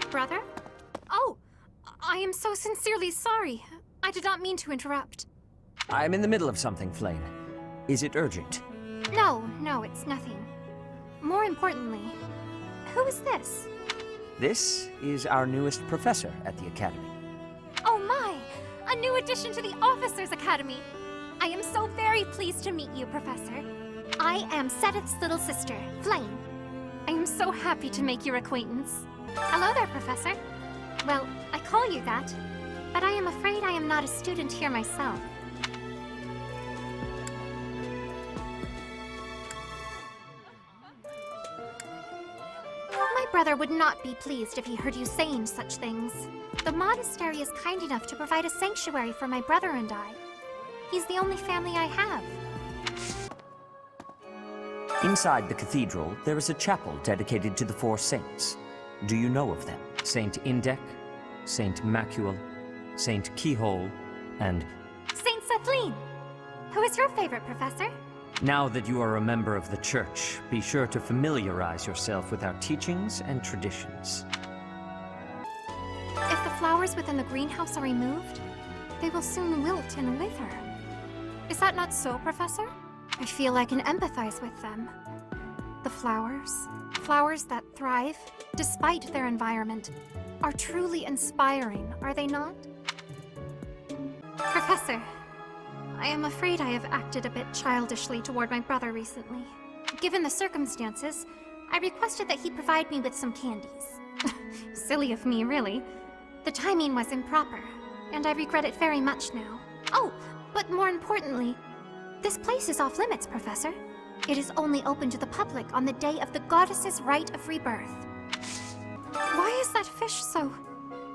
brother? Oh, I am so sincerely sorry. I did not mean to interrupt. I'm in the middle of something, Flayn. Is it urgent? No, it's nothing. More importantly, who is this? This is our newest professor at the Academy. Oh my! A new addition to the Officers' Academy! I am so very pleased to meet you, Professor. I am Sedith's little sister, Flayn. I am so happy to make your acquaintance. Hello there, Professor. Well, I call you that, but I am afraid I am not a student here myself. My brother would not be pleased if he heard you saying such things. The monastery is kind enough to provide a sanctuary for my brother and I. He's the only family I have. Inside the cathedral, there is a chapel dedicated to the four saints. Do you know of them? Saint Indec, Saint Macule, Saint Keyhole, and... Saint Sethlin! Who is your favorite, Professor? Now that you are a member of the Church, be sure to familiarize yourself with our teachings and traditions. If the flowers within the greenhouse are removed, they will soon wilt and wither. Is that not so, Professor? I feel I can empathize with them. The flowers that thrive, despite their environment, are truly inspiring, are they not? Professor, I am afraid I have acted a bit childishly toward my brother recently. Given the circumstances, I requested that he provide me with some candies. Silly of me, really. The timing was improper, and I regret it very much now. Oh, but more importantly, this place is off limits, Professor. It is only open to the public on the day of the goddess's rite of rebirth. Why is that fish so...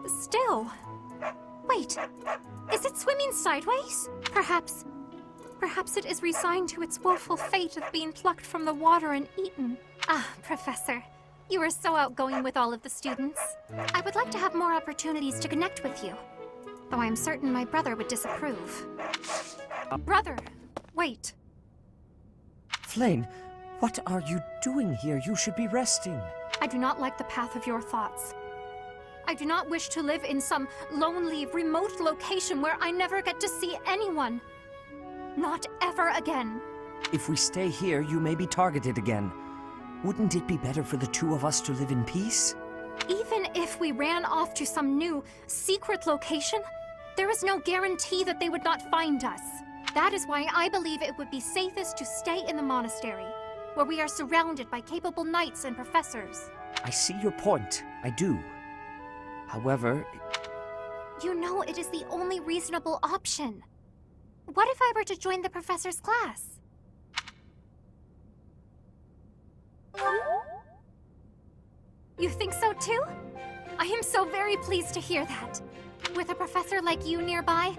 still? Wait, is it swimming sideways? Perhaps it is resigned to its woeful fate of being plucked from the water and eaten. Ah, Professor, you are so outgoing with all of the students. I would like to have more opportunities to connect with you, though I am certain my brother would disapprove. Brother, wait. Flayn, what are you doing here? You should be resting. I do not like the path of your thoughts. I do not wish to live in some lonely, remote location where I never get to see anyone. Not ever again. If we stay here, you may be targeted again. Wouldn't it be better for the two of us to live in peace? Even if we ran off to some new, secret location, there is no guarantee that they would not find us. That is why I believe it would be safest to stay in the monastery, where we are surrounded by capable knights and professors. I see your point. I do. However... You know it is the only reasonable option. What if I were to join the professor's class? You think so too? I am so very pleased to hear that. With a professor like you nearby,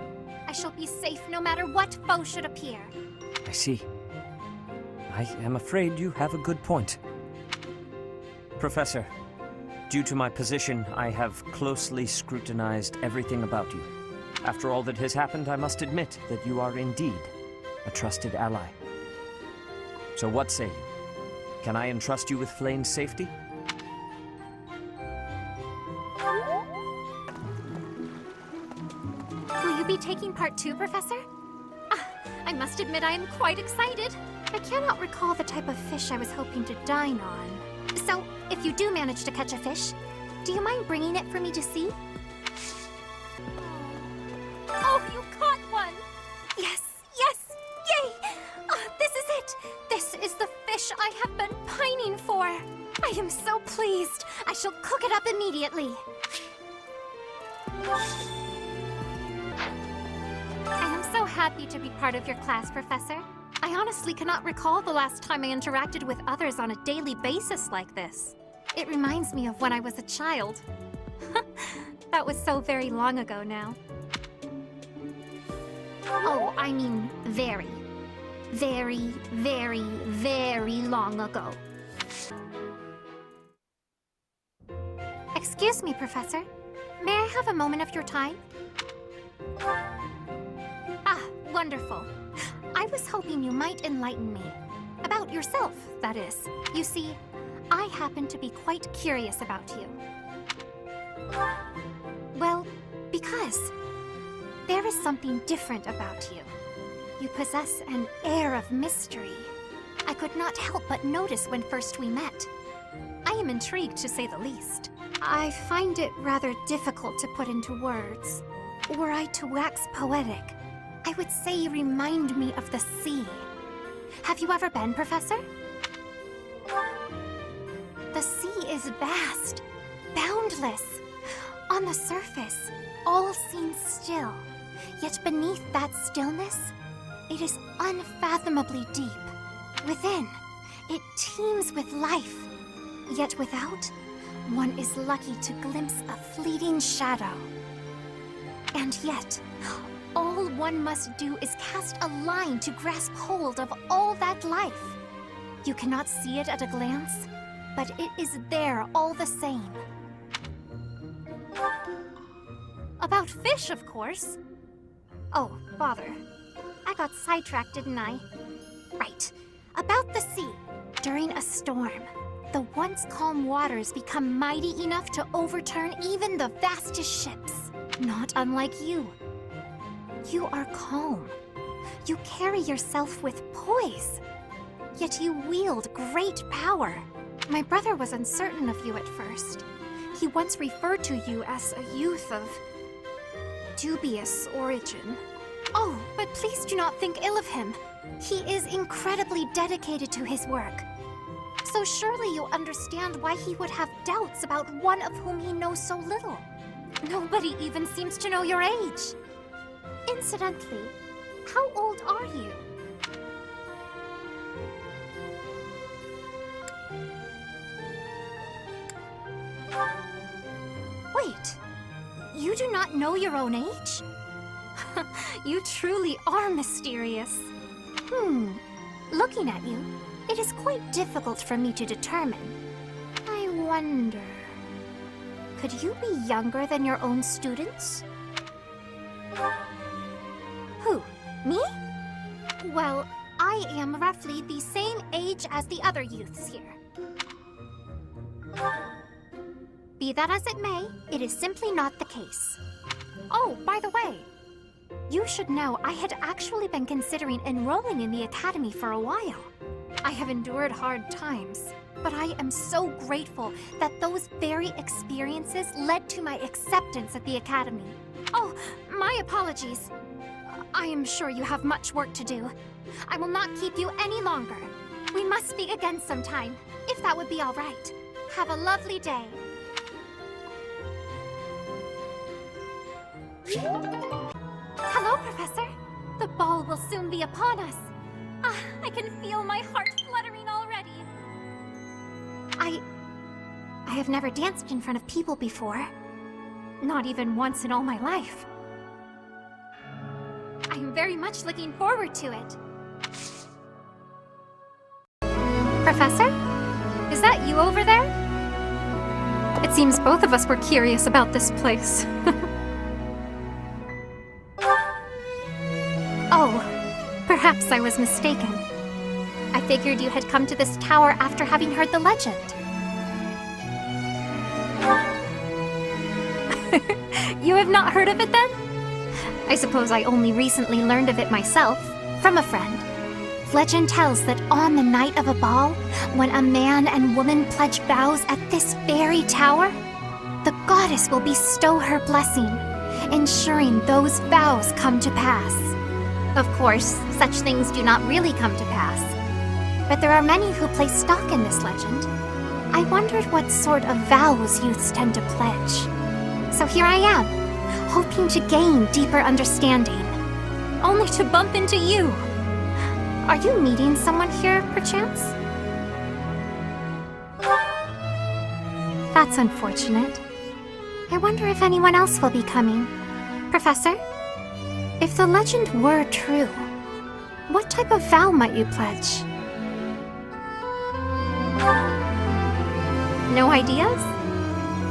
I shall be safe no matter what foe should appear. I see. I am afraid you have a good point. Professor, due to my position, I have closely scrutinized everything about you. After all that has happened, I must admit that you are indeed a trusted ally. So what say you? Can I entrust you with Flayn's safety? Will you be taking part too, Professor? Ah, I must admit I am quite excited. I cannot recall the type of fish I was hoping to dine on. So, if you do manage to catch a fish, do you mind bringing it for me to see? Oh, you caught one! Yes, yay! This is it! This is the fish I have been pining for! I am so pleased! I shall cook it up immediately! I am so happy to be part of your class, Professor. I honestly cannot recall the last time I interacted with others on a daily basis like this. It reminds me of when I was a child. That was so very long ago now. Oh, I mean very, very, very, very long ago. Excuse me, Professor. May I have a moment of your time? Ah, wonderful. I was hoping you might enlighten me. About yourself, that is. You see, I happen to be quite curious about you. was. There is something different about you. You possess an air of mystery. I could not help but notice when first we met. I am intrigued, to say the least. I find it rather difficult to put into words. Were I to wax poetic, I would say you remind me of the sea. Have you ever been, Professor? The sea is vast, boundless. On the surface, all seems still. Yet beneath that stillness, it is unfathomably deep. Within, it teems with life. Yet without, one is lucky to glimpse a fleeting shadow. And yet, all one must do is cast a line to grasp hold of all that life. You cannot see it at a glance, but it is there all the same. About fish, of course. Oh, bother. I got sidetracked, didn't I? Right. About the sea. During a storm, the once calm waters become mighty enough to overturn even the vastest ships. Not unlike you. You are calm. You carry yourself with poise. Yet you wield great power. My brother was uncertain of you at first. He once referred to you as a youth of dubious origin. Oh, but please do not think ill of him. He is incredibly dedicated to his work. So surely you'll understand why he would have doubts about one of whom he knows so little. Nobody even seems to know your age. Incidentally, how old are you? Wait, you do not know your own age? You truly are mysterious. Looking at you, it is quite difficult for me to determine. I wonder... could you be younger than your own students? Who? Me? Well, I am roughly the same age as the other youths here. Be that as it may, it is simply not the case. Oh, by the way, you should know I had actually been considering enrolling in the academy for a while. I have endured hard times, but I am so grateful that those very experiences led to my acceptance at the academy. Oh, my apologies. I am sure you have much work to do. I will not keep you any longer. We must speak again sometime, if that would be all right. Have a lovely day. Hello, Professor. The ball will soon be upon us. I can feel my heart fluttering already. I have never danced in front of people before. Not even once in all my life. I'm very much looking forward to it. Professor? Is that you over there? It seems both of us were curious about this place. Oh, perhaps I was mistaken. I figured you had come to this tower after having heard the legend. You have not heard of it then? I suppose I only recently learned of it myself, from a friend. Legend tells that on the night of a ball, when a man and woman pledge vows at this very tower, the goddess will bestow her blessing, ensuring those vows come to pass. Of course, such things do not really come to pass. But there are many who place stock in this legend. I wondered what sort of vows youths tend to pledge. So here I am, hoping to gain deeper understanding. Only to bump into you. Are you meeting someone here, perchance? That's unfortunate. I wonder if anyone else will be coming. Professor? If the legend were true, what type of vow might you pledge? No ideas?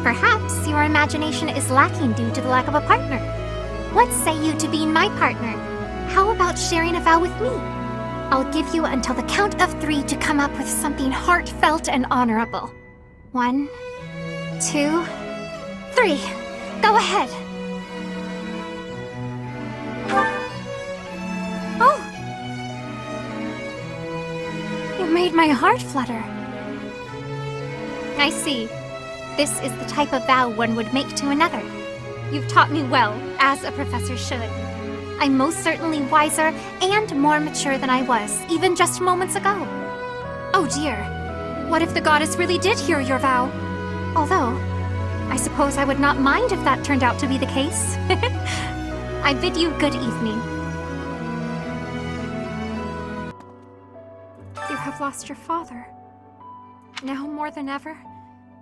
Perhaps your imagination is lacking due to the lack of a partner. What say you to being my partner? How about sharing a vow with me? I'll give you until the count of 3 to come up with something heartfelt and honorable. 1, 2, 3. Go ahead. made my heart flutter. I see. This is the type of vow one would make to another. You've taught me well, as a professor should. I'm most certainly wiser and more mature than I was, even just moments ago. Oh dear. What if the goddess really did hear your vow? Although, I suppose I would not mind if that turned out to be the case. I bid you good evening. You have lost your father. Now more than ever,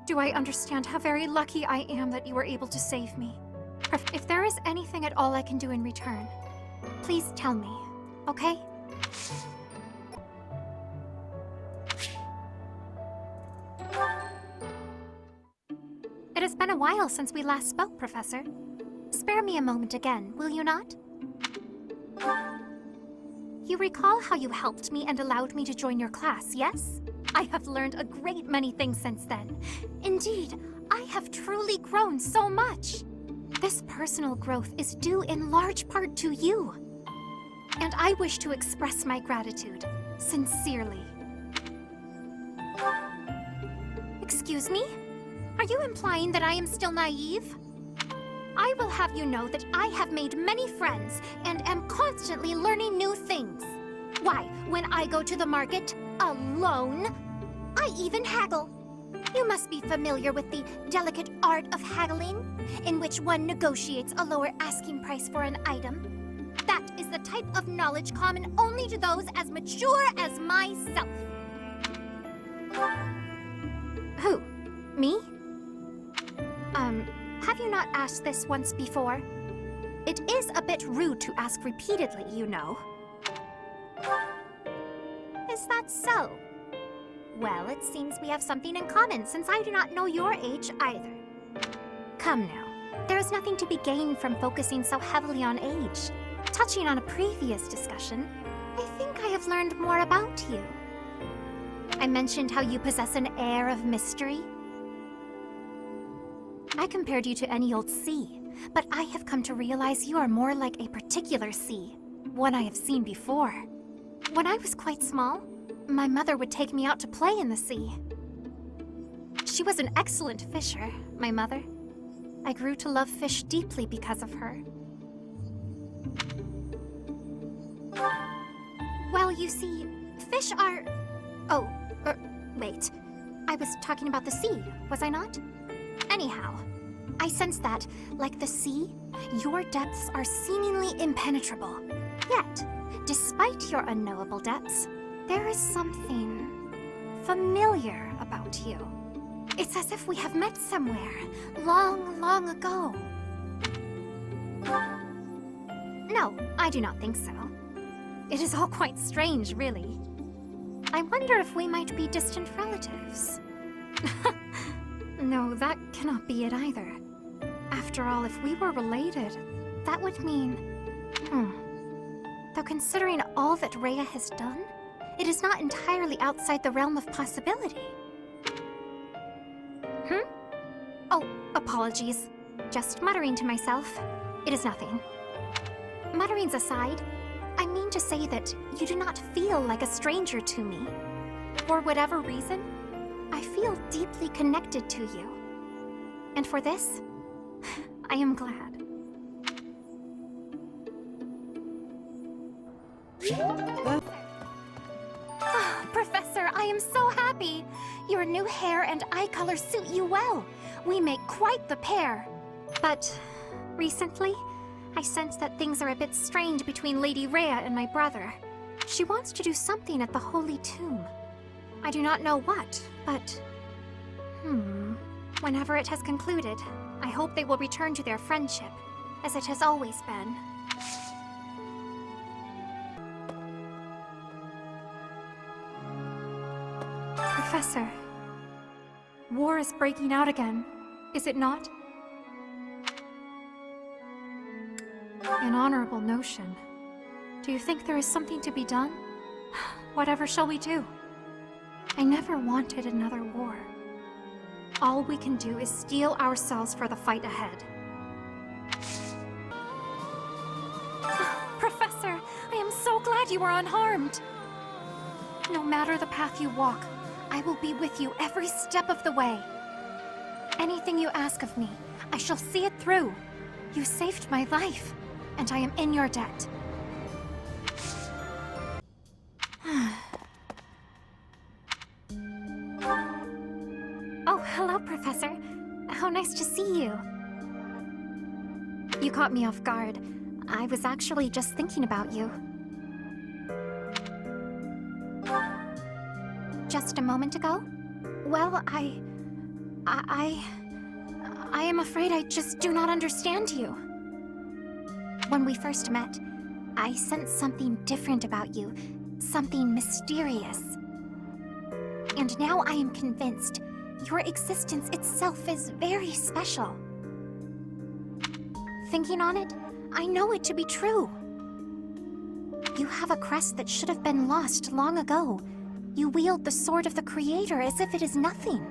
do I understand how very lucky I am that you were able to save me. If there is anything at all I can do in return, please tell me, okay? It has been a while since we last spoke, Professor. Spare me a moment again, will you not? You recall how you helped me and allowed me to join your class, yes? I have learned a great many things since then. Indeed, I have truly grown so much. This personal growth is due in large part to you. And I wish to express my gratitude, sincerely. Excuse me? Are you implying that I am still naive? I will have you know that I have made many friends and am constantly learning new things. Why, when I go to the market, alone, I even haggle. You must be familiar with the delicate art of haggling, in which one negotiates a lower asking price for an item. That is the type of knowledge common only to those as mature as myself. Who? Me? Have you not asked this once before? It is a bit rude to ask repeatedly, you know. Is that so? Well, it seems we have something in common, since I do not know your age either. Come now, there is nothing to be gained from focusing so heavily on age. Touching on a previous discussion, I think I have learned more about you. I mentioned how you possess an air of mystery. I compared you to any old sea, but I have come to realize you are more like a particular sea, one I have seen before. When I was quite small, my mother would take me out to play in the sea. She was an excellent fisher, my mother. I grew to love fish deeply because of her. Well, you see, fish are... Oh, wait. I was talking about the sea, was I not? Anyhow, I sense that, like the sea, your depths are seemingly impenetrable. Yet, despite your unknowable depths, there is something familiar about you. It's as if we have met somewhere, long, long ago. No, I do not think so. It is all quite strange, really. I wonder if we might be distant relatives. No, that cannot be it either. After all, if we were related, that would mean... Though considering all that Rhea has done, it is not entirely outside the realm of possibility. Oh, apologies. Just muttering to myself. It is nothing. Mutterings aside, I mean to say that you do not feel like a stranger to me. For whatever reason, I feel deeply connected to you. And for this, I am glad. Professor, I am so happy! Your new hair and eye color suit you well. We make quite the pair. But recently, I sense that things are a bit strained between Lady Rhea and my brother. She wants to do something at the Holy Tomb. I do not know what, but... Whenever it has concluded, I hope they will return to their friendship, as it has always been. Professor, war is breaking out again, is it not? An honorable notion. Do you think there is something to be done? Whatever shall we do? I never wanted another war. All we can do is steel ourselves for the fight ahead. Professor, I am so glad you are unharmed. No matter the path you walk, I will be with you every step of the way. Anything you ask of me, I shall see it through. You saved my life, and I am in your debt. Oh, hello, Professor. How nice to see you. You caught me off guard. I was actually just thinking about you. Just a moment ago? Well, I am afraid I just do not understand you. When we first met, I sensed something different about you, something mysterious. And now I am convinced your existence itself is very special. Thinking on it, I know it to be true. You have a crest that should have been lost long ago. You wield the sword of the Creator as if it is nothing.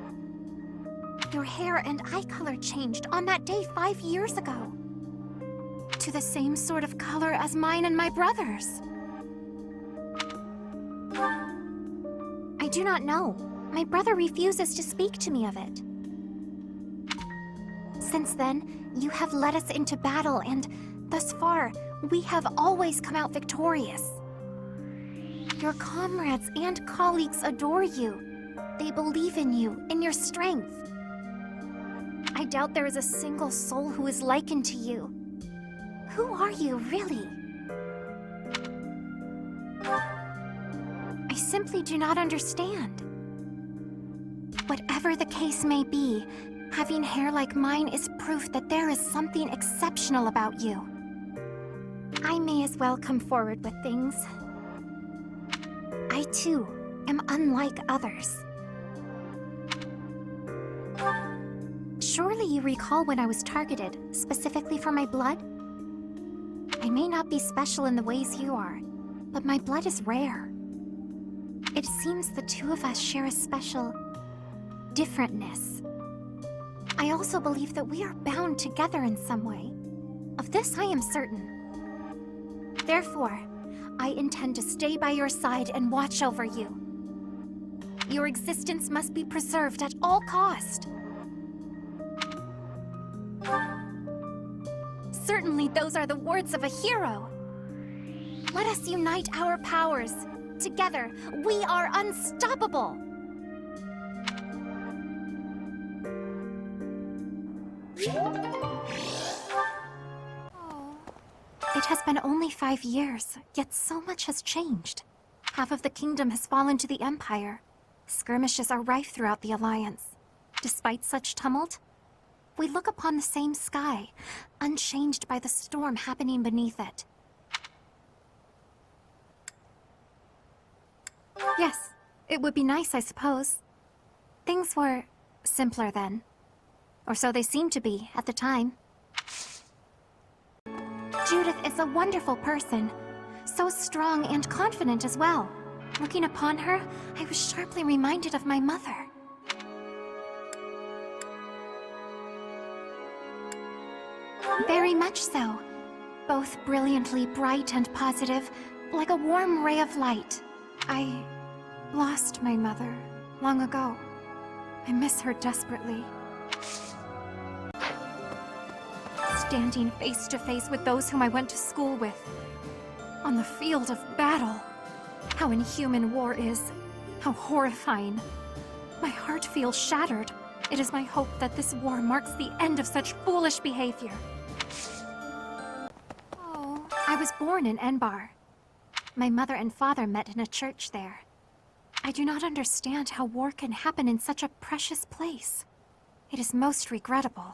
Your hair and eye color changed on that day 5 years ago. To the same sort of color as mine and my brother's. I do not know. My brother refuses to speak to me of it. Since then, you have led us into battle, and thus far, we have always come out victorious. Your comrades and colleagues adore you. They believe in you, in your strength. I doubt there is a single soul who is likened to you. Who are you, really? I simply do not understand. Whatever the case may be, having hair like mine is proof that there is something exceptional about you. I may as well come forward with things. I, too, am unlike others. Surely you recall when I was targeted, specifically for my blood? I may not be special in the ways you are, but my blood is rare. It seems the two of us share a special differentness. I also believe that we are bound together in some way. Of this I am certain. Therefore, I intend to stay by your side and watch over you. Your existence must be preserved at all cost. Certainly those are the words of a hero. Let us unite our powers. Together, we are unstoppable. It has been only 5 years, yet so much has changed. Half of the kingdom has fallen to the Empire. Skirmishes are rife throughout the Alliance. Despite such tumult, we look upon the same sky, unchanged by the storm happening beneath it. Yes, it would be nice, I suppose. Things were simpler then. Or so they seemed to be at the time. Judith is a wonderful person. So strong and confident as well. Looking upon her, I was sharply reminded of my mother. Very much so. Both brilliantly bright and positive, like a warm ray of light. I lost my mother long ago. I miss her desperately. Standing face to face with those whom I went to school with. On the field of battle. How inhuman war is. How horrifying. My heart feels shattered. It is my hope that this war marks the end of such foolish behavior. Oh. I was born in Enbar. My mother and father met in a church there. I do not understand how war can happen in such a precious place. It is most regrettable.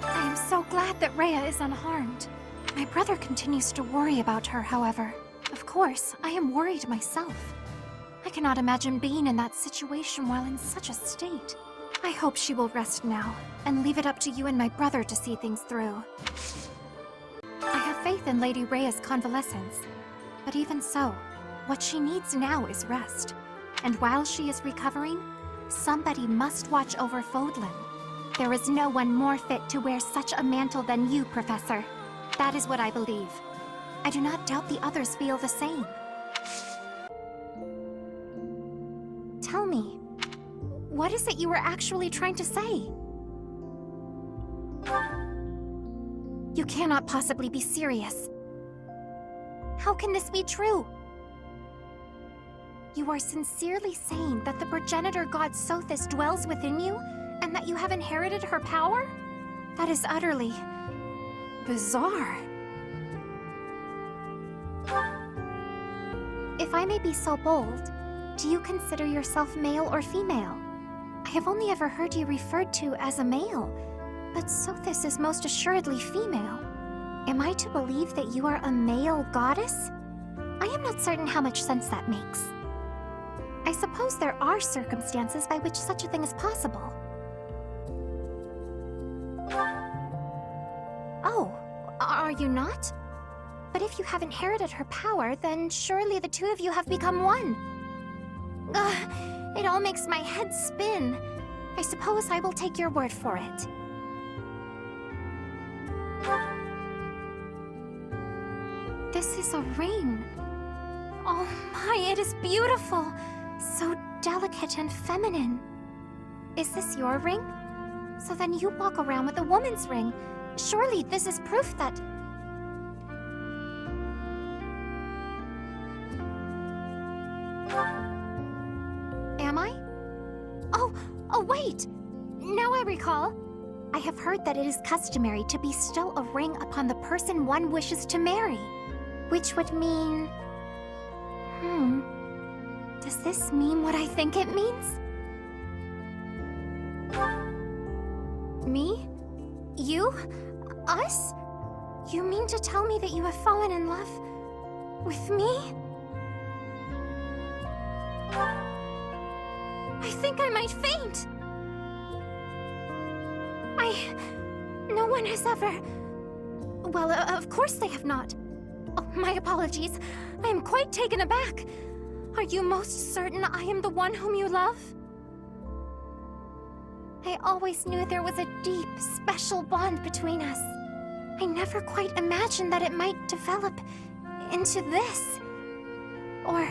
I am so glad that Rhea is unharmed. My brother continues to worry about her, however. Of course, I am worried myself. I cannot imagine being in that situation while in such a state. I hope she will rest now, and leave it up to you and my brother to see things through. I have faith in Lady Rhea's convalescence. But even so, what she needs now is rest. And while she is recovering, somebody must watch over Fodlan. There is no one more fit to wear such a mantle than you, Professor. That is what I believe. I do not doubt the others feel the same. Tell me, what is it you were actually trying to say? You cannot possibly be serious. How can this be true? You are sincerely saying that the progenitor god Sothis dwells within you, and that you have inherited her power? That is utterly bizarre. If I may be so bold, do you consider yourself male or female? I have only ever heard you referred to as a male, but Sothis is most assuredly female. Am I to believe that you are a male goddess? I am not certain how much sense that makes. I suppose there are circumstances by which such a thing is possible. Oh, are you not? But if you have inherited her power, then surely the two of you have become one. Ugh, it all makes my head spin. I suppose I will take your word for it. This is a ring. Oh my, it is beautiful. So delicate and feminine. Is this your ring? So then you walk around with a woman's ring. Surely this is proof that... Am I? Oh wait! Now I recall. I have heard that it is customary to bestow a ring upon the person one wishes to marry. Which would mean... Does this mean what I think it means? Me? You? Us? You mean to tell me that you have fallen in love with me? I think I might faint. No one has ever... Well, of course they have not. Oh, my apologies. I am quite taken aback. Are you most certain I am the one whom you love? I always knew there was a deep, special bond between us. I never quite imagined that it might develop into this. Or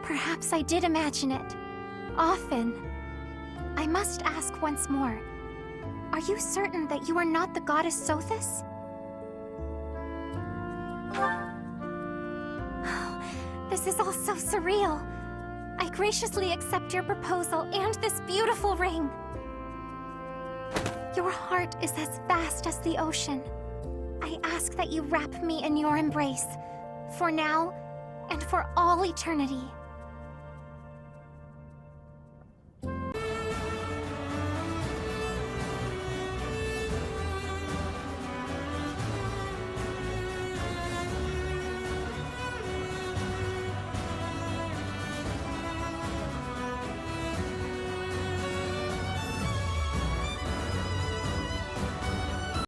perhaps I did imagine it. Often. I must ask once more. Are you certain that you are not the goddess Sothis? Oh, this is all so surreal. I graciously accept your proposal and this beautiful ring. Your heart is as vast as the ocean. I ask that you wrap me in your embrace, for now and for all eternity.